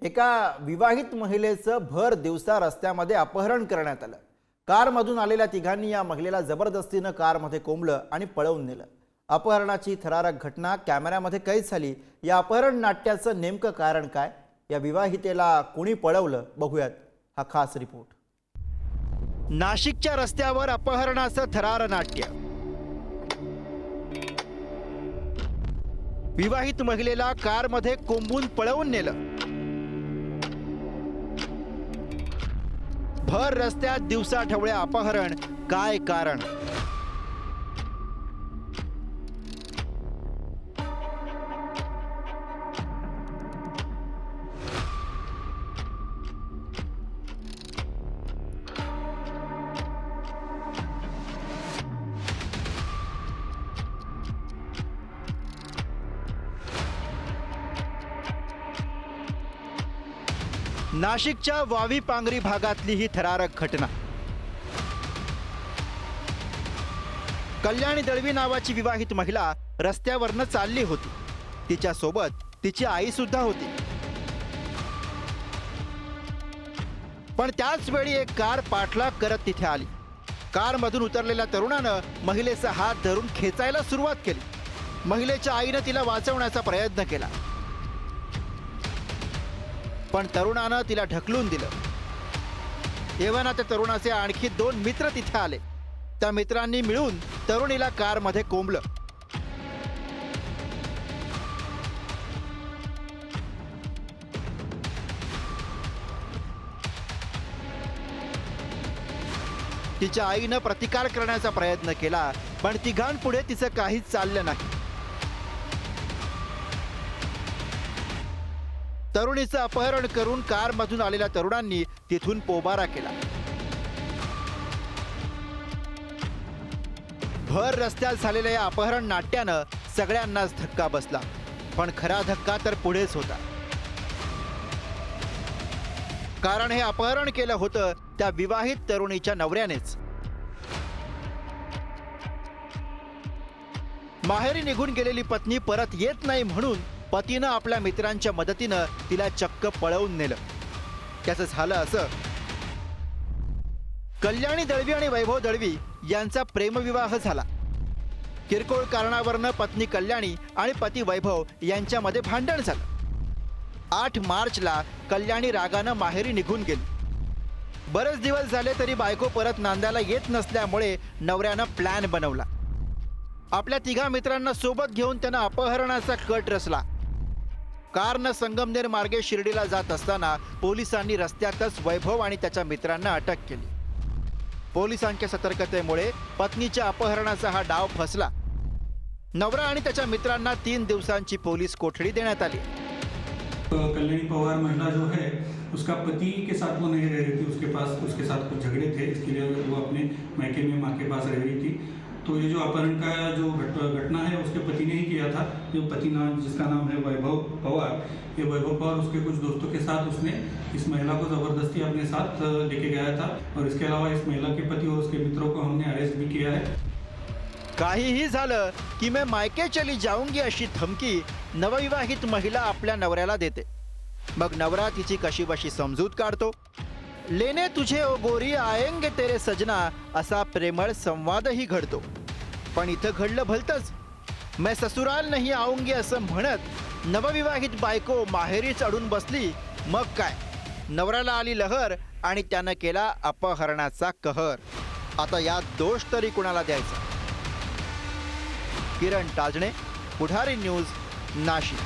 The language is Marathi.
एका विवाहित महिलेचं भर दिवसा रस्त्यामध्ये अपहरण करण्यात आलं। कारमधून आलेल्या तिघांनी या महिलेला जबरदस्तीनं कारमध्ये कोंबलं आणि पळवून नेलं। अपहरणाची थरारक घटना कॅमेऱ्यामध्ये कैद झाली। या अपहरण नाट्याचं नेमकं कारण काय, या विवाहितेला कोणी पळवलं, बघूयात हा खास रिपोर्ट। नाशिकच्या रस्त्यावर अपहरणाचं थरार नाट्य। विवाहित महिलेला कारमध्ये कोंबून पळवून नेलं। भर रस्त्यात दिवसाढवळ्या अपहरण, काय कारण? नाशिकच्या वावी पांगरी भागातली ही थरारक घटना। कल्याणी दळवी नावाची विवाहित महिला रस्त्यावरनं चालली होती। तिच्या सोबत तिची आई सुद्धा होती। पण त्याच वेळी एक कार पाठलाग करत तिथे आली। कारमधून उतरलेल्या तरुणानं महिलेचा हात धरून खेचायला सुरुवात केली। महिलेच्या आईनं तिला वाचवण्याचा प्रयत्न केला, पण तरुणानं तिला ढकलून दिलं। तेव्हा त्या तरुणाचे आणखी 2 मित्र तिथे आले। त्या मित्रांनी मिळून तरुणीला कारमध्ये कोंबलं। तिच्या आईनं प्रतिकार करण्याचा प्रयत्न केला, पण तिघांपुढे तिचं काहीच चाललं नाही। तरुणीचं अपहरण करून कारमधून आलेल्या तरुणांनी तिथून पोबारा केला। भर रस्त्यात झालेल्या या अपहरण नाट्यानं सगळ्यांनाच धक्का बसला, पण खरा धक्का तर पुढेच होता। कारण हे अपहरण केलं होतं त्या विवाहित तरुणीच्या नवऱ्यानेच। माहेरी निघून गेलेली पत्नी परत येत नाही म्हणून पतीनं आपल्या मित्रांच्या मदतीनं तिला चक्क पळवून नेलं। त्याचं झालं असं, कल्याणी दळवी आणि वैभव दळवी यांचा प्रेमविवाह झाला। किरकोळ कारणावरनं पत्नी कल्याणी आणि पती वैभव यांच्यामध्ये भांडण झालं। 8 मार्चला कल्याणी रागानं माहेरी निघून गेली। बरेच दिवस झाले तरी बायको परत नांदायला येत नसल्यामुळे नवऱ्यानं प्लॅन बनवला। आपल्या तिघा मित्रांना सोबत घेऊन त्यानं अपहरणाचा कट रचला। कारनं संगमनेर मार्गे शिर्डीला जात असताना पोलिसांनी रस्त्यातच वैभव आणि त्याच्या मित्रांना अटक केली। पोलिसांच्या सतर्कतेमुळे पत्नीच्या अपहरणाचा हा डाव फसला। नवरा आणि त्याच्या मित्रांना 3 दिवसांची पोलीस कोठडी देण्यात आली। कल्याणी पवार महिला जो है उसका पति के साथ वो नहीं रह रही थी। उसके साथ कुछ झगड़े थे, इसके लिए वो अपने मायके में माँ के पास रह रही थी। तो ये जो अपहरण का जो घटना है उसके पति ने ही किया था। जो पति नाम जिसका नाम है वैभव पवार, ये वैभव पवार उसके कुछ दोस्तों के साथ उसने इस महिला को ज़बरदस्ती अपने साथ लेके गया था। और इसके अलावा इस महिला के पति और उसके मित्रों को हमने अरेस्ट भी किया है। काहीही झालं की मैं मायके चली जाऊंगी अशी धमकी नवविवाहित महिला आपल्या नवऱ्याला देते। मग नवरा तिची कशीबशी समजूत काढतो। लेने तुझे ओ गोरी आएंगे तेरे सजना असा प्रेमळ संवादही घडतो। पण इथं घडलं भलतंच। मैं ससुराल नहीं आऊंगी असं म्हणत नवविवाहित बायको माहेरीच अडून बसली। मग काय, नवऱ्याला आली लहर आणि त्यानं केला अपहरणाचा कहर। आता यात दोष तरी कुणाला द्यायचा? किरण ताजणे, पुढारी न्यूज, नाशिक।